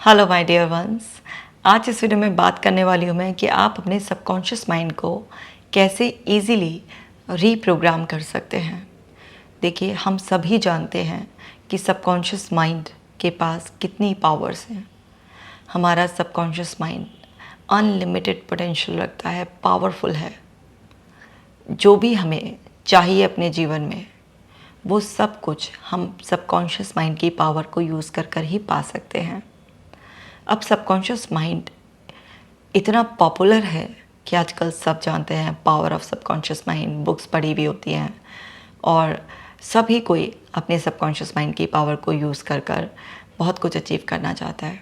Hello my dear ones. आज इस video में बात करने वाली हूँ मैं कि आप अपने सबकॉन्शियस माइंड को कैसे इजीली रीप्रोग्राम कर सकते हैं। देखिए, हम सभी जानते हैं कि सबकॉन्शियस माइंड के पास कितनी पावर्स हैं। हमारा सबकॉन्शियस माइंड अनलिमिटेड पोटेंशियल रखता है, पावरफुल है। जो भी हमें चाहिए अपने जीवन में, वो सब कुछ हम सबकॉन्शियस माइंड की पावर को यूज़ कर कर ही पा सकते हैं। अब सबकॉन्शियस माइंड इतना पॉपुलर है कि आजकल सब जानते हैं power of subconscious mind, books पढ़ी भी होती हैं और सभी कोई अपने सबकॉन्शियस माइंड की पावर को यूज़ कर कर बहुत कुछ अचीव करना चाहता है।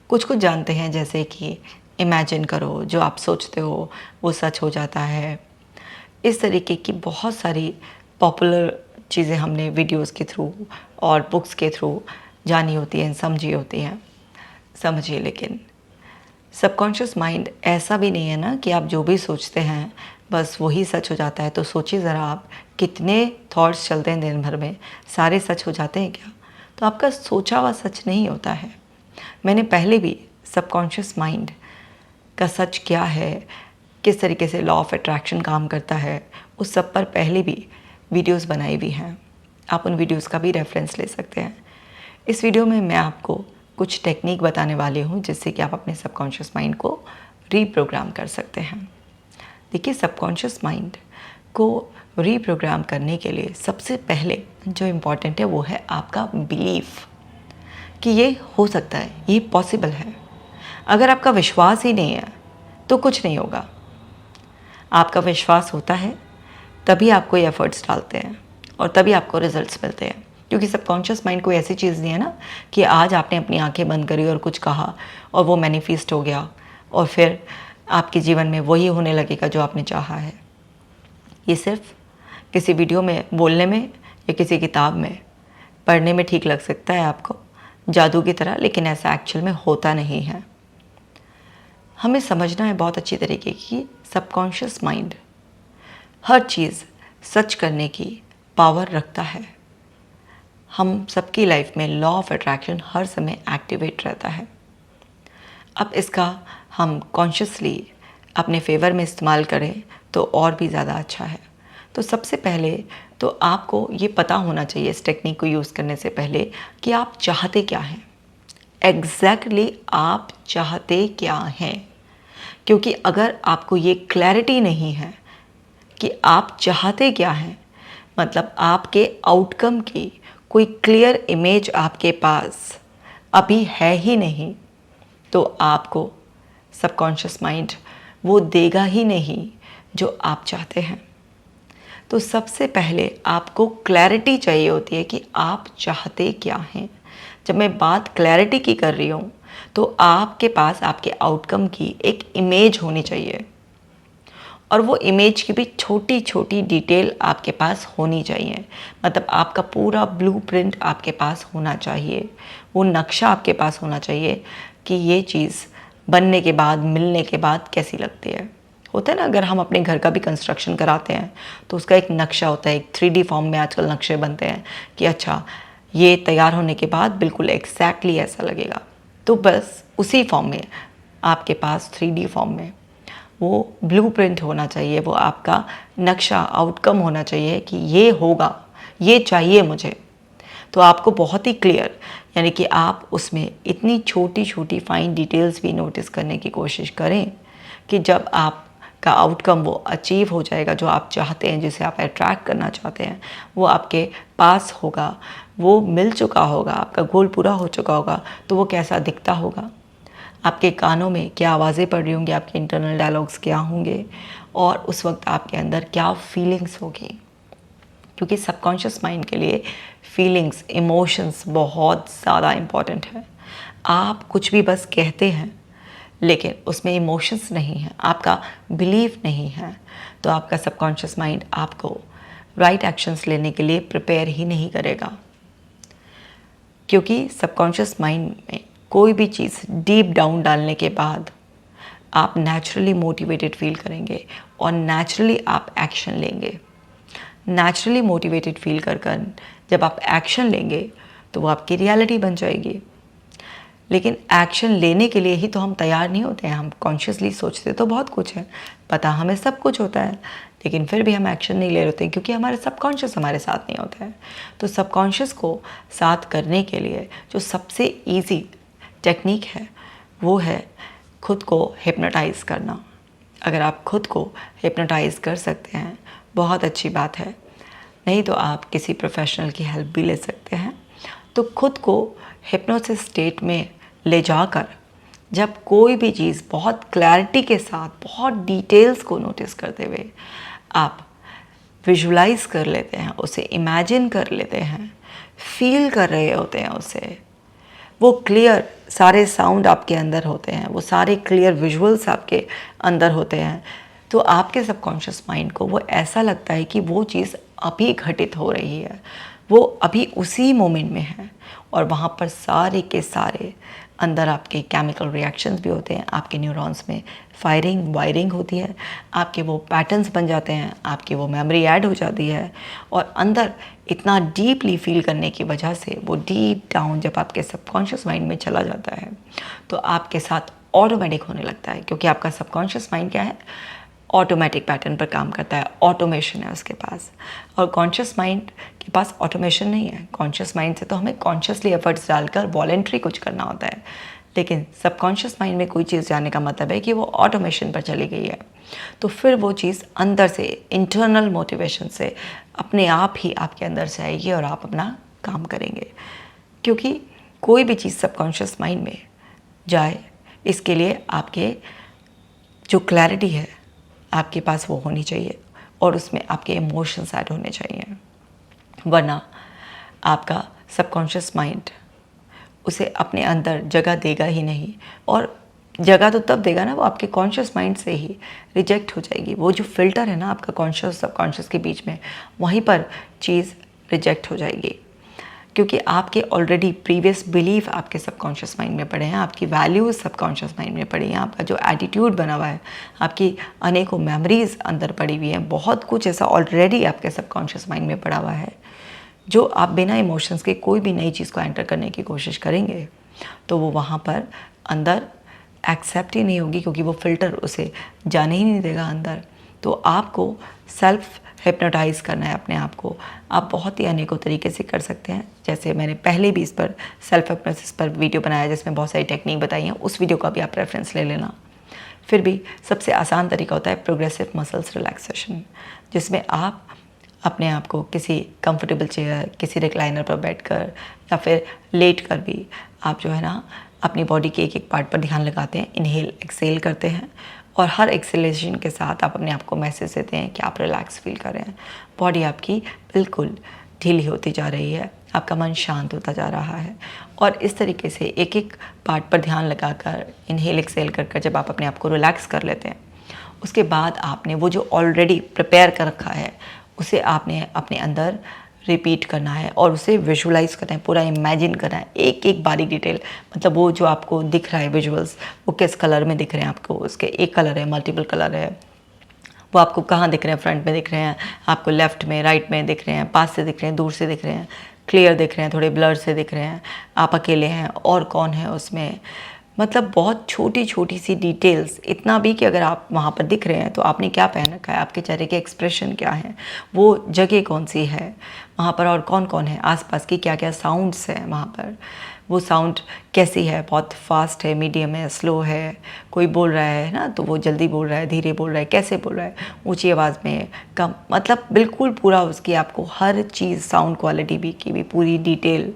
कुछ कुछ जानते हैं, जैसे कि इमेजिन करो, जो आप सोचते हो वो सच हो जाता है। इस तरीके की बहुत सारी पॉपुलर चीज़ें हमने वीडियोस के थ्रू और बुक्स के थ्रू जानी होती हैं, समझी होती हैं। समझिए, लेकिन सबकॉन्शियस माइंड ऐसा भी नहीं है ना कि आप जो भी सोचते हैं बस वही सच हो जाता है। तो सोचिए ज़रा, आप कितने थॉट्स चलते हैं दिन भर में, सारे सच हो जाते हैं क्या? तो आपका सोचा हुआ सच नहीं होता है। मैंने पहले भी सबकॉन्शियस माइंड का सच क्या है, किस तरीके से लॉ ऑफ अट्रैक्शन काम करता है, उस सब पर पहले भी वीडियोस बनाई हुई हैं। आप उन वीडियोस का भी रेफरेंस ले सकते हैं। इस वीडियो में मैं आपको कुछ टेक्निक बताने वाली हूँ जिससे कि आप अपने सबकॉन्शियस माइंड को रीप्रोग्राम कर सकते हैं। देखिए, सबकॉन्शियस माइंड को रीप्रोग्राम करने के लिए सबसे पहले जो इम्पॉर्टेंट है वो है आपका बिलीफ कि ये हो सकता है, ये पॉसिबल है। अगर आपका विश्वास ही नहीं है तो कुछ नहीं होगा। आपका विश्वास होता है तभी आप कोई एफर्ट्स डालते हैं और तभी आपको रिजल्ट्स मिलते हैं। क्योंकि सबकॉन्शियस माइंड कोई ऐसी चीज़ नहीं है ना कि आज आपने अपनी आंखें बंद करी और कुछ कहा और वो मैनिफेस्ट हो गया और फिर आपके जीवन में वही होने लगेगा जो आपने चाहा है। ये सिर्फ किसी वीडियो में बोलने में या किसी किताब में पढ़ने में ठीक लग सकता है आपको, जादू की तरह, लेकिन ऐसा एक्चुअल में होता नहीं है। हमें समझना है बहुत अच्छी तरीके की, सबकॉन्शियस माइंड हर चीज़ सच करने की पावर रखता है। हम सबकी लाइफ में लॉ ऑफ अट्रैक्शन हर समय एक्टिवेट रहता है। अब इसका हम कॉन्शियसली अपने फेवर में इस्तेमाल करें तो और भी ज़्यादा अच्छा है। तो सबसे पहले तो आपको ये पता होना चाहिए इस टेक्निक को यूज़ करने से पहले कि आप चाहते क्या हैं। एग्जैक्टली आप चाहते क्या हैं। क्योंकि अगर आपको ये क्लैरिटी नहीं है कि आप चाहते क्या हैं, मतलब आपके आउटकम की कोई क्लियर इमेज आपके पास अभी है ही नहीं, तो आपको सबकॉन्शियस माइंड वो देगा ही नहीं जो आप चाहते हैं। तो सबसे पहले आपको क्लैरिटी चाहिए होती है कि आप चाहते क्या हैं। जब मैं बात क्लैरिटी की कर रही हूँ तो आपके पास आपके आउटकम की एक इमेज होनी चाहिए और वो इमेज की भी छोटी छोटी डिटेल आपके पास होनी चाहिए। मतलब आपका पूरा ब्लूप्रिंट आपके पास होना चाहिए, वो नक्शा आपके पास होना चाहिए कि ये चीज़ बनने के बाद, मिलने के बाद कैसी लगती है। होता है ना, अगर हम अपने घर का भी कंस्ट्रक्शन कराते हैं तो उसका एक नक्शा होता है, एक 3D फॉर्म में आजकल नक्शे बनते हैं कि अच्छा ये तैयार होने के बाद बिल्कुल एग्जैक्टली ऐसा लगेगा। तो बस उसी फॉर्म में आपके पास 3D फॉर्म में वो ब्लूप्रिंट होना चाहिए, वो आपका नक्शा, आउटकम होना चाहिए कि ये होगा, ये चाहिए मुझे। तो आपको बहुत ही क्लियर, यानी कि आप उसमें इतनी छोटी छोटी फाइन डिटेल्स भी नोटिस करने की कोशिश करें कि जब आपका आउटकम वो अचीव हो जाएगा, जो आप चाहते हैं, जिसे आप अट्रैक्ट करना चाहते हैं, वो आपके पास होगा, वो मिल चुका होगा, आपका गोल पूरा हो चुका होगा, तो वो कैसा दिखता होगा, आपके कानों में क्या आवाज़ें पड़ रही होंगी, आपके इंटरनल डायलॉग्स क्या होंगे और उस वक्त आपके अंदर क्या फीलिंग्स होगी। क्योंकि सबकॉन्शियस माइंड के लिए फीलिंग्स, इमोशंस बहुत ज़्यादा इम्पॉर्टेंट है। आप कुछ भी बस कहते हैं लेकिन उसमें इमोशंस नहीं है, आपका बिलीफ नहीं है, तो आपका सबकॉन्शियस माइंड आपको राइट एक्शंस लेने के लिए प्रिपेयर ही नहीं करेगा। क्योंकि सबकॉन्शियस माइंड में कोई भी चीज़ डीप डाउन डालने के बाद आप नेचुरली मोटिवेटेड फील करेंगे और नेचुरली आप एक्शन लेंगे। नेचुरली मोटिवेटेड फील कर कर जब आप एक्शन लेंगे तो वो आपकी रियलिटी बन जाएगी। लेकिन एक्शन लेने के लिए ही तो हम तैयार नहीं होते हैं। हम कॉन्शियसली सोचते तो बहुत कुछ है, पता हमें सब कुछ होता है, लेकिन फिर भी हम एक्शन नहीं ले रहे होते क्योंकि हमारे सबकॉन्शियस हमारे साथ नहीं होता है। तो सबकॉन्शियस को साथ करने के लिए जो सबसे ईजी टेक्निक है वो है खुद को हिप्नोटाइज़ करना। अगर आप खुद को हिप्नोटाइज़ कर सकते हैं बहुत अच्छी बात है, नहीं तो आप किसी प्रोफेशनल की हेल्प भी ले सकते हैं। तो खुद को हिप्नोसिस स्टेट में ले जाकर जब कोई भी चीज़ बहुत क्लैरिटी के साथ बहुत डिटेल्स को नोटिस करते हुए आप विजुलाइज कर लेते हैं, उसे इमेजिन कर लेते हैं, फील कर रहे होते हैं उसे, वो क्लियर सारे साउंड आपके अंदर होते हैं, वो सारे क्लियर विजुअल्स आपके अंदर होते हैं, तो आपके सबकॉन्शियस माइंड को वो ऐसा लगता है कि वो चीज़ अभी घटित हो रही है, वो अभी उसी मोमेंट में है। और वहाँ पर सारे के सारे अंदर आपके केमिकल रिएक्शंस भी होते हैं, आपके न्यूरॉन्स में फायरिंग वायरिंग होती है, आपके वो पैटर्न्स बन जाते हैं, आपकी वो मेमोरी ऐड हो जाती है। और अंदर इतना डीपली फील करने की वजह से वो डीप डाउन जब आपके सबकॉन्शियस माइंड में चला जाता है तो आपके साथ ऑटोमेटिक होने लगता है, क्योंकि आपका सबकॉन्शियस माइंड क्या है, ऑटोमेटिक पैटर्न पर काम करता है, ऑटोमेशन है उसके पास। और कॉन्शियस माइंड के पास ऑटोमेशन नहीं है। कॉन्शियस माइंड से तो हमें कॉन्शियसली एफर्ट्स डालकर वॉलेंट्री कुछ करना होता है, लेकिन सबकॉन्शियस माइंड में कोई चीज़ जाने का मतलब है कि वो ऑटोमेशन पर चली गई है। तो फिर वो चीज़ अंदर से इंटरनल मोटिवेशन से अपने आप ही आपके अंदर से आएगी और आप अपना काम करेंगे। क्योंकि कोई भी चीज़ सबकॉन्शियस माइंड में जाए इसके लिए आपके जो क्लैरिटी है आपके पास वो होनी चाहिए और उसमें आपके इमोशंस ऐड होने चाहिए, वरना आपका सबकॉन्शियस माइंड उसे अपने अंदर जगह देगा ही नहीं। और जगह तो तब देगा ना, वो आपके कॉन्शियस माइंड से ही रिजेक्ट हो जाएगी। वो जो फिल्टर है ना आपका कॉन्शियस सबकॉन्शियस के बीच में, वहीं पर चीज़ रिजेक्ट हो जाएगी, क्योंकि आपके ऑलरेडी प्रीवियस बिलीफ आपके सबकॉन्शियस माइंड में पड़े हैं, आपकी वैल्यूज़ सबकॉन्शियस माइंड में पड़ी हैं, आपका जो एटीट्यूड बना हुआ है, आपकी अनेकों मेमोरीज़ अंदर पड़ी हुई हैं, बहुत कुछ ऐसा ऑलरेडी आपके सबकॉन्शियस माइंड में पड़ा हुआ है जो आप बिना इमोशंस के कोई भी नई चीज़ को एंटर करने की कोशिश करेंगे तो वो वहाँ पर अंदर एक्सेप्ट ही नहीं होगी, क्योंकि वो फिल्टर उसे जाने ही नहीं देगा अंदर। तो आपको सेल्फ हिप्नोटाइज़ करना है अपने आप को। आप बहुत ही अनेकों तरीके से कर सकते हैं, जैसे मैंने पहले भी इस पर सेल्फ हिप्नोसिस पर वीडियो बनाया जिसमें बहुत सारी टेक्निक बताई हैं, उस वीडियो का भी आप रेफरेंस ले लेना। फिर भी सबसे आसान तरीका होता है प्रोग्रेसिव मसल्स रिलैक्सेशन, जिसमें आप अपने आप को किसी कंफर्टेबल चेयर, किसी रिक्लाइनर पर बैठकर या फिर लेट कर भी आप जो है ना अपनी बॉडी के एक एक पार्ट पर ध्यान लगाते हैं, इनहेल एक्सेल करते हैं, और हर एक्सेलेशन के साथ आप अपने आप को मैसेज देते हैं कि आप रिलैक्स फील कर रहे हैं। बॉडी आपकी बिल्कुल ढीली होती जा रही है, आपका मन शांत होता जा रहा है। और इस तरीके से एक एक पार्ट पर ध्यान लगाकर इनहेल एक्सेल कर जब आप अपने आप को रिलैक्स कर लेते हैं, उसके बाद आपने वो जो ऑलरेडी प्रिपेयर कर रखा है उसे आपने अपने अंदर रिपीट करना है और उसे विजुलाइज करना है, पूरा इमेजिन करना है, एक एक बारीक डिटेल। मतलब वो जो आपको दिख रहा है विजुअल्स, वो किस कलर में दिख रहे हैं आपको, उसके एक कलर है, मल्टीपल कलर है, वो आपको कहाँ दिख रहे हैं, फ्रंट में दिख रहे हैं, आपको लेफ्ट में, राइट में दिख रहे हैं, पास से दिख रहे हैं, दूर से दिख रहे हैं, क्लियर दिख रहे हैं, थोड़े ब्लर से दिख रहे हैं, आप अकेले हैं और कौन है उसमें। मतलब बहुत छोटी छोटी सी डिटेल्स, इतना भी कि अगर आप वहाँ पर दिख रहे हैं तो आपने क्या पहन रखा है, आपके चेहरे के एक्सप्रेशन क्या हैं, वो जगह कौन सी है वहाँ पर, और कौन कौन है, आसपास की क्या क्या साउंड्स हैं वहाँ पर, वो साउंड कैसी है, बहुत फास्ट है, मीडियम है, स्लो है, कोई बोल रहा है ना तो वो जल्दी बोल रहा है, धीरे बोल रहा है, कैसे बोल रहा है, ऊंची आवाज़ में, कम, मतलब बिल्कुल पूरा उसकी आपको हर चीज़, साउंड क्वालिटी भी की भी पूरी डिटेल।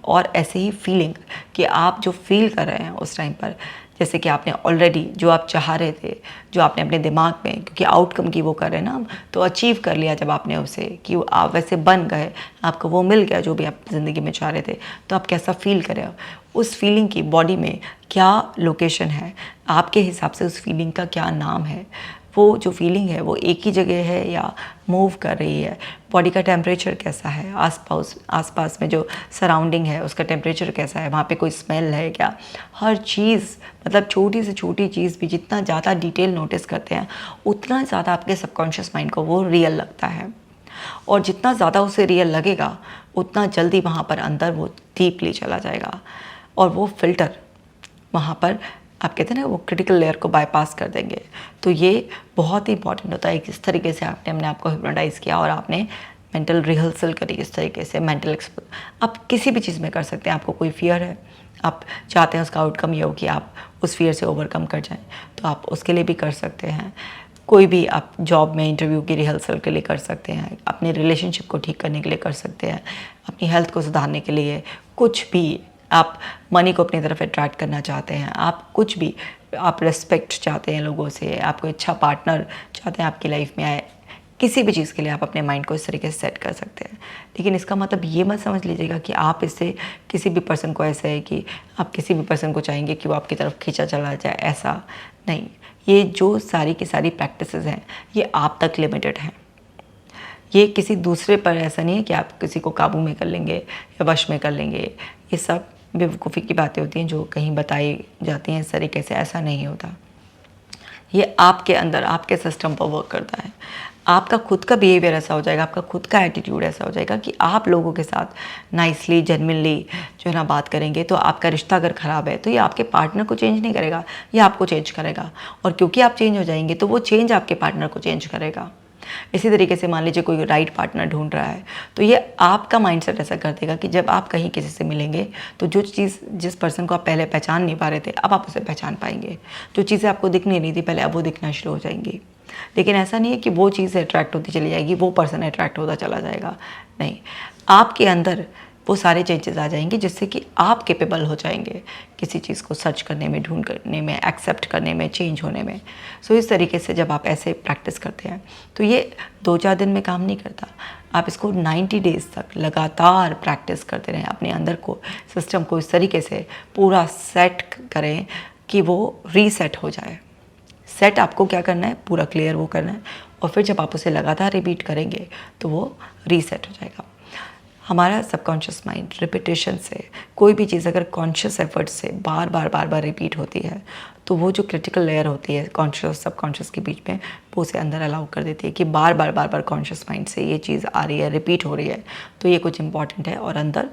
और ऐसे ही फीलिंग कि आप जो फील कर रहे हैं उस टाइम पर, जैसे कि आपने ऑलरेडी जो आप चाह रहे थे, जो आपने अपने दिमाग में, क्योंकि आउटकम की वो कर रहे हैं ना, तो अचीव कर लिया जब आपने उसे, कि आप वैसे बन गए, आपको वो मिल गया जो भी आप ज़िंदगी में चाह रहे थे, तो आप कैसा फील कर रहे हो, उस फीलिंग की बॉडी में क्या लोकेशन है, आपके हिसाब से उस फीलिंग का क्या नाम है, वो जो फीलिंग है वो एक ही जगह है या मूव कर रही है, बॉडी का टेम्परेचर कैसा है, आसपास में जो सराउंडिंग है उसका टेम्परेचर कैसा है, वहाँ पे कोई स्मेल है क्या, हर चीज़, मतलब छोटी से छोटी चीज़ भी जितना ज़्यादा डिटेल नोटिस करते हैं उतना ज़्यादा आपके सबकॉन्शियस माइंड को वो रियल लगता है। और जितना ज़्यादा उसे रियल लगेगा उतना जल्दी वहाँ पर अंदर वो डीपली चला जाएगा। और वो फिल्टर वहाँ पर आप कहते हैं ना वो क्रिटिकल लेयर को बाईपास कर देंगे। तो ये बहुत ही इंपॉर्टेंट होता है किस तरीके से आपने अपने आप को हिप्नोटाइज़ किया और आपने मेंटल रिहर्सल करी इस तरीके से। मेंटल आप किसी भी चीज़ में कर सकते हैं। आपको कोई फियर है, आप चाहते हैं उसका आउटकम ये हो कि आप उस फियर से ओवरकम कर जाएं, तो आप उसके लिए भी कर सकते हैं। कोई भी आप जॉब में इंटरव्यू की रिहर्सल के लिए कर सकते हैं, अपने रिलेशनशिप को ठीक करने के लिए कर सकते हैं, अपनी हेल्थ को सुधारने के लिए, कुछ भी आप मनी को अपनी तरफ अट्रैक्ट करना चाहते हैं, आप कुछ भी, आप रिस्पेक्ट चाहते हैं लोगों से, आप कोई अच्छा पार्टनर चाहते हैं आपकी लाइफ में आए, किसी भी चीज़ के लिए आप अपने माइंड को इस तरीके से सेट कर सकते हैं। लेकिन इसका मतलब ये मत समझ लीजिएगा कि आप इससे किसी भी पर्सन को, ऐसा है कि आप किसी भी पर्सन को चाहेंगे कि वो आपकी तरफ खींचा चला जाए, ऐसा नहीं। ये जो सारी की सारी प्रैक्टिसेस हैं ये आप तक लिमिटेड हैं। ये किसी दूसरे पर ऐसा नहीं है कि आप किसी को काबू में कर लेंगे या वश में कर लेंगे। ये सब बेवकूफ़ी की बातें होती हैं जो कहीं बताई जाती हैं इस तरीके से, ऐसा नहीं होता। ये आपके अंदर, आपके सिस्टम पर वर्क करता है। आपका खुद का बिहेवियर ऐसा हो जाएगा, आपका खुद का एटीट्यूड ऐसा हो जाएगा कि आप लोगों के साथ नाइसली, जेन्युइनली जो है ना बात करेंगे। तो आपका रिश्ता अगर ख़राब है तो ये आपके पार्टनर को चेंज नहीं करेगा, ये आपको चेंज करेगा। और क्योंकि आप चेंज हो जाएंगे तो वो चेंज आपके पार्टनर को चेंज करेगा। इसी तरीके से मान लीजिए कोई राइट पार्टनर ढूंढ रहा है तो ये आपका माइंडसेट ऐसा कर देगा कि जब आप कहीं किसी से मिलेंगे तो जो चीज़, जिस पर्सन को आप पहले पहचान नहीं पा रहे थे, अब आप उसे पहचान पाएंगे। जो चीज़ें आपको दिख नहीं रही थी पहले, अब वो दिखना शुरू हो जाएंगी। लेकिन ऐसा नहीं है कि वो चीज़ अट्रैक्ट होती चली जाएगी, वो पर्सन अट्रैक्ट होता चला जाएगा, नहीं। आपके अंदर वो सारे चेंजेस आ जाएंगे जिससे कि आप कैपेबल हो जाएंगे किसी चीज़ को सर्च करने में, ढूंढ करने में, एक्सेप्ट करने में, चेंज होने में। सो इस तरीके से जब आप ऐसे प्रैक्टिस करते हैं तो ये 2-4 दिन में काम नहीं करता। आप इसको 90 डेज़ तक लगातार प्रैक्टिस करते रहें। अपने अंदर को, सिस्टम को इस तरीके से पूरा सेट करें कि वो रीसेट हो जाए। सेट आपको क्या करना है, पूरा क्लियर वो करना है, और फिर जब आप उसे लगातार रिपीट करेंगे तो वो रीसेट हो जाएगा। हमारा सबकॉन्शियस माइंड रिपीटेशन से, कोई भी चीज़ अगर कॉन्शियस एफर्ट से बार बार रिपीट होती है तो वो जो क्रिटिकल लेयर होती है कॉन्शियस सबकॉन्शियस के बीच में, वो उसे अंदर अलाउ कर देती है कि बार बार कॉन्शियस माइंड से ये चीज़ आ रही है, रिपीट हो रही है, तो ये कुछ इंपॉर्टेंट है और अंदर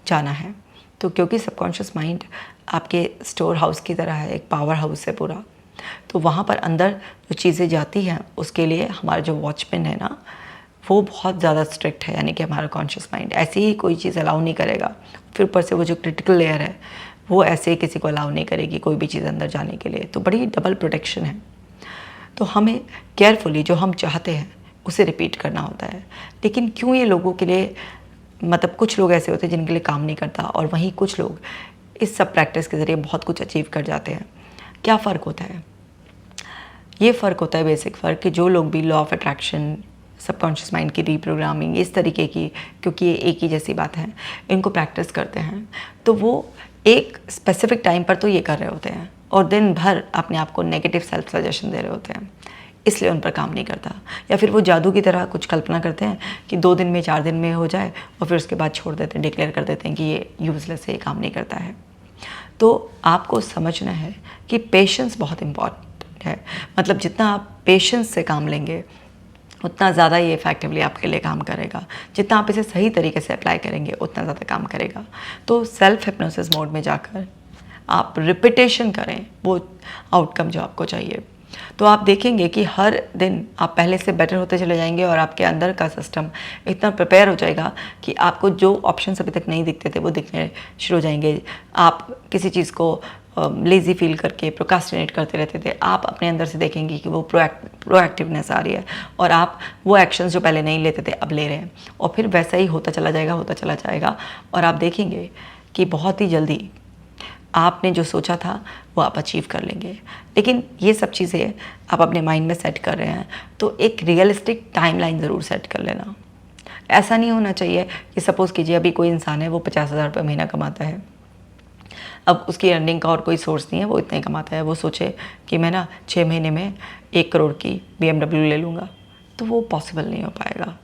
जाना है। तो क्योंकि सबकॉन्शियस माइंड आपके स्टोर हाउस की तरह है, एक पावर हाउस है पूरा, तो वहाँ पर अंदर जो चीज़ें जाती हैं उसके लिए हमारा जो वॉचमैन है ना, वो बहुत ज़्यादा स्ट्रिक्ट है। यानी कि हमारा कॉन्शियस माइंड ऐसे ही कोई चीज़ अलाउ नहीं करेगा। फिर ऊपर से वो जो क्रिटिकल लेयर है वो ऐसे ही किसी को अलाउ नहीं करेगी कोई भी चीज़ अंदर जाने के लिए। तो बड़ी डबल प्रोटेक्शन है। तो हमें केयरफुली जो हम चाहते हैं उसे रिपीट करना होता है। लेकिन क्यों ये लोगों के लिए, मतलब कुछ लोग ऐसे होते हैं जिनके लिए काम नहीं करता, और वहीं कुछ लोग इस सब प्रैक्टिस के ज़रिए बहुत कुछ अचीव कर जाते हैं। क्या फ़र्क होता है? ये फ़र्क होता है, बेसिक फ़र्क, कि जो लोग भी law of attraction, subconscious mind की रीप्रोग्रामिंग, इस तरीके की, क्योंकि ये एक ही जैसी बात है, इनको प्रैक्टिस करते हैं तो वो एक स्पेसिफिक टाइम पर तो ये कर रहे होते हैं और दिन भर अपने आप को नेगेटिव सेल्फ सजेशन दे रहे होते हैं, इसलिए उन पर काम नहीं करता। या फिर वो जादू की तरह कुछ कल्पना करते हैं कि 2 दिन में, 4 दिन में हो जाए और फिर उसके बाद छोड़ देते हैं, डिक्लेयर कर देते हैं कि ये यूज़लेस है, ये काम नहीं करता है। तो आपको समझना है कि पेशेंस बहुत इम्पॉर्टेंट है। मतलब जितना आप पेशेंस से काम लेंगे उतना ज़्यादा ये इफेक्टिवली आपके लिए काम करेगा। जितना आप इसे सही तरीके से अप्लाई करेंगे उतना ज़्यादा काम करेगा। तो सेल्फ हिप्नोसिस मोड में जाकर आप रिपीटेशन करें वो आउटकम जो आपको चाहिए। तो आप देखेंगे कि हर दिन आप पहले से बेटर होते चले जाएंगे और आपके अंदर का सिस्टम इतना प्रिपेयर हो जाएगा कि आपको जो ऑप्शंस अभी तक नहीं दिखते थे वो दिखने शुरू हो जाएंगे। आप किसी चीज़ को लेज़ी फील करके प्रोकास्टिनेट करते रहते थे, आप अपने अंदर से देखेंगे कि वो प्रोएक्टिवनेस आ रही है और आप वो एक्शंस जो पहले नहीं लेते थे अब ले रहे हैं, और फिर वैसा ही होता चला जाएगा और आप देखेंगे कि बहुत ही जल्दी आपने जो सोचा था वो आप अचीव कर लेंगे। लेकिन ये सब चीज़ें आप अपने माइंड में सेट कर रहे हैं तो एक रियलिस्टिक टाइमलाइन ज़रूर सेट कर लेना। ऐसा नहीं होना चाहिए कि सपोज़ कीजिए अभी कोई इंसान है वो 50,000 रुपये महीना कमाता है, अब उसकी अर्निंग का और कोई सोर्स नहीं है, वो इतना ही कमाता है, वो सोचे कि मैं ना 6 महीने में 1 करोड़ की BMW ले लूँगा, तो वो पॉसिबल नहीं हो पाएगा।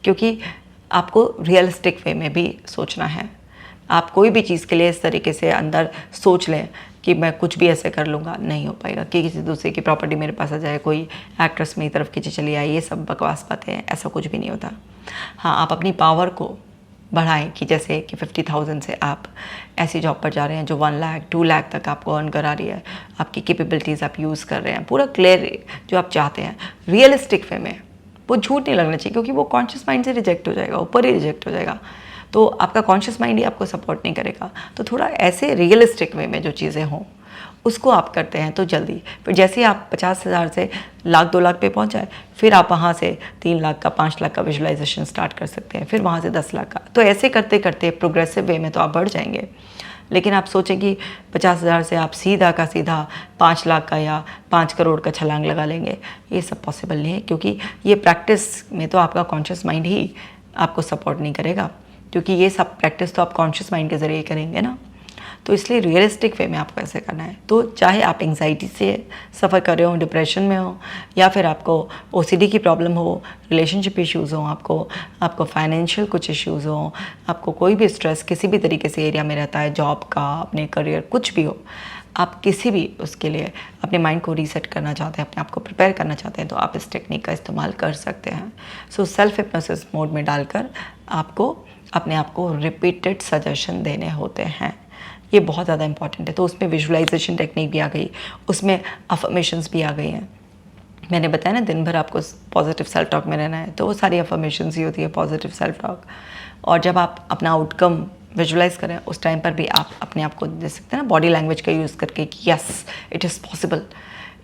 क्योंकि आपको रियलिस्टिक वे में भी सोचना है। आप कोई भी चीज़ के लिए इस तरीके से अंदर सोच लें कि मैं कुछ भी ऐसे कर लूँगा, नहीं हो पाएगा। कि किसी दूसरे की प्रॉपर्टी मेरे पास आ जाए, कोई एक्ट्रेस मेरी तरफ खींचे चली आए, ये सब बकवास बातें हैं, ऐसा कुछ भी नहीं होता। हाँ, आप अपनी पावर को बढ़ाएं कि जैसे कि 50,000 से आप ऐसी जॉब पर जा रहे हैं जो 1 लाख 2 लाख तक आपको अर्न करा रही है, आपकी कैपेबिलिटीज़ आप यूज़ कर रहे हैं, पूरा क्लियर जो आप चाहते हैं रियलिस्टिक वे में। वो झूठ नहीं लगना चाहिए, क्योंकि वो कॉन्शियस माइंड से रिजेक्ट हो जाएगा, ऊपर ही रिजेक्ट हो जाएगा, तो आपका कॉन्शियस माइंड ही आपको सपोर्ट नहीं करेगा। तो थोड़ा ऐसे रियलिस्टिक वे में जो चीज़ें हों उसको आप करते हैं तो जल्दी, फिर जैसे ही आप 50,000 से लाख 2 लाख पे पहुंच जाए, फिर आप वहाँ से 3 लाख का 5 लाख का विजुअलाइजेशन स्टार्ट कर सकते हैं, फिर वहाँ से 10 लाख का। तो ऐसे करते करते प्रोग्रेसिव वे में तो आप बढ़ जाएंगे। लेकिन आप सोचें कि 50,000 से आप सीधा का सीधा 5 लाख का या 5 करोड़ का छलांग लगा लेंगे, ये सब पॉसिबल नहीं है, क्योंकि ये प्रैक्टिस में तो आपका कॉन्शियस माइंड ही आपको सपोर्ट नहीं करेगा, क्योंकि ये सब प्रैक्टिस तो आप कॉन्शियस माइंड के ज़रिए करेंगे ना। तो इसलिए रियलिस्टिक वे में आपको ऐसे करना है। तो चाहे आप एंग्जाइटी से सफ़र कर रहे हो, डिप्रेशन में हो, या फिर आपको ओसीडी की प्रॉब्लम हो, रिलेशनशिप इश्यूज़ हो, आपको फाइनेंशियल कुछ इश्यूज़ हो, आपको कोई भी स्ट्रेस किसी भी तरीके से एरिया में रहता है, जॉब का, अपने करियर, कुछ भी हो, आप किसी भी उसके लिए अपने माइंड को रीसेट करना चाहते हैं, अपने आप को प्रिपेयर करना चाहते हैं, तो आप इस टेक्निक का इस्तेमाल कर सकते हैं। सो सेल्फ हिप्नोसिस मोड में डालकर आपको अपने आप को रिपीटेड सजेशन देने होते हैं। ये बहुत ज़्यादा इंपॉर्टेंट है। तो उसमें विजुअलाइजेशन टेक्निक भी आ गई, उसमें अफर्मेशंस भी आ गई हैं। मैंने बताया ना, दिन भर आपको पॉजिटिव सेल्फ टॉक में रहना है, तो वो सारी अफर्मेशंस ही होती है, पॉजिटिव सेल्फ टॉक। और जब आप अपना आउटकम विजुअलाइज करें, उस टाइम पर भी आप अपने आप को दे सकते हैं ना, बॉडी लैंग्वेज का यूज़ करके कि यस इट इज़ पॉसिबल,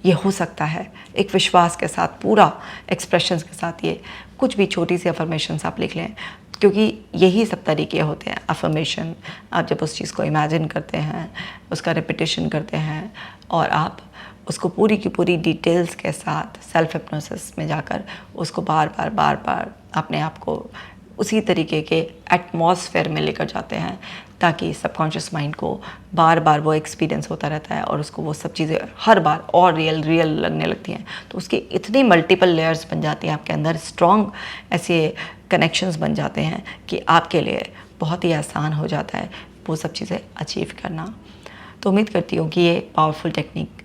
ये हो सकता है, एक विश्वास के साथ, पूरा एक्सप्रेशंस के साथ। ये कुछ भी छोटी सी अफर्मेशंस आप लिख लें, क्योंकि यही सब तरीके होते हैं अफर्मेशन। आप जब उस चीज़ को इमेजिन करते हैं, उसका रिपीटिशन करते हैं, और आप उसको पूरी की पूरी डिटेल्स के साथ सेल्फ हिप्नोसिस में जाकर उसको बार बार अपने आप को उसी तरीके के एटमॉस्फेयर में लेकर जाते हैं, ताकि सबकॉन्शियस माइंड को बार बार वो एक्सपीरियंस होता रहता है और उसको वो सब चीज़ें हर बार और रियल लगने लगती हैं। तो उसकी इतनी मल्टीपल लेयर्स बन जाती हैं आपके अंदर, स्ट्रॉन्ग ऐसे कनेक्शंस बन जाते हैं कि आपके लिए बहुत ही आसान हो जाता है वो सब चीज़ें अचीव करना। तो उम्मीद करती हूँ कि ये पावरफुल टेक्निक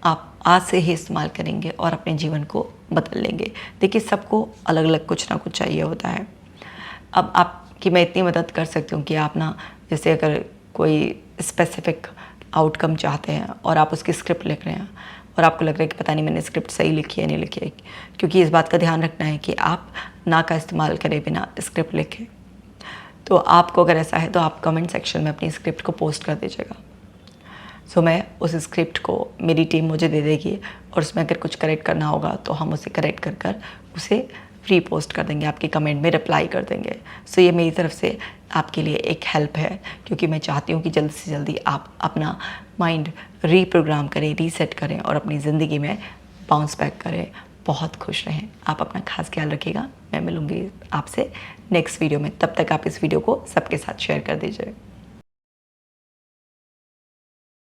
आप आज से ही इस्तेमाल करेंगे और अपने जीवन को बदल लेंगे। देखिए, सबको अलग अलग कुछ ना कुछ चाहिए होता है। अब आपकी मैं इतनी मदद कर सकती हूँ कि आप ना, जैसे अगर कोई स्पेसिफिक आउटकम चाहते हैं और आप उसकी स्क्रिप्ट लिख रहे हैं और आपको लग रहा है कि पता नहीं मैंने स्क्रिप्ट सही लिखी है नहीं लिखी है, क्योंकि इस बात का ध्यान रखना है कि आप ना का इस्तेमाल करें बिना स्क्रिप्ट लिखें। तो आपको अगर ऐसा है तो आप कमेंट सेक्शन में अपनी स्क्रिप्ट को पोस्ट कर दीजिएगा। सो मैं उस स्क्रिप्ट को, मेरी टीम मुझे दे देगी, और उसमें अगर कुछ करेक्ट करना होगा तो हम उसे करेक्ट कर उसे रीपोस्ट कर देंगे, आपके कमेंट में रिप्लाई कर देंगे। सो ये मेरी तरफ से आपके लिए एक हेल्प है, क्योंकि मैं चाहती हूँ कि जल्दी से जल्दी आप अपना माइंड रीप्रोग्राम करें, रीसेट करें और अपनी ज़िंदगी में बाउंस बैक करें, बहुत खुश रहें। आप अपना खास ख्याल रखिएगा। मैं मिलूँगी आपसे नेक्स्ट वीडियो में, तब तक आप इस वीडियो को सबके साथ शेयर कर दीजिए।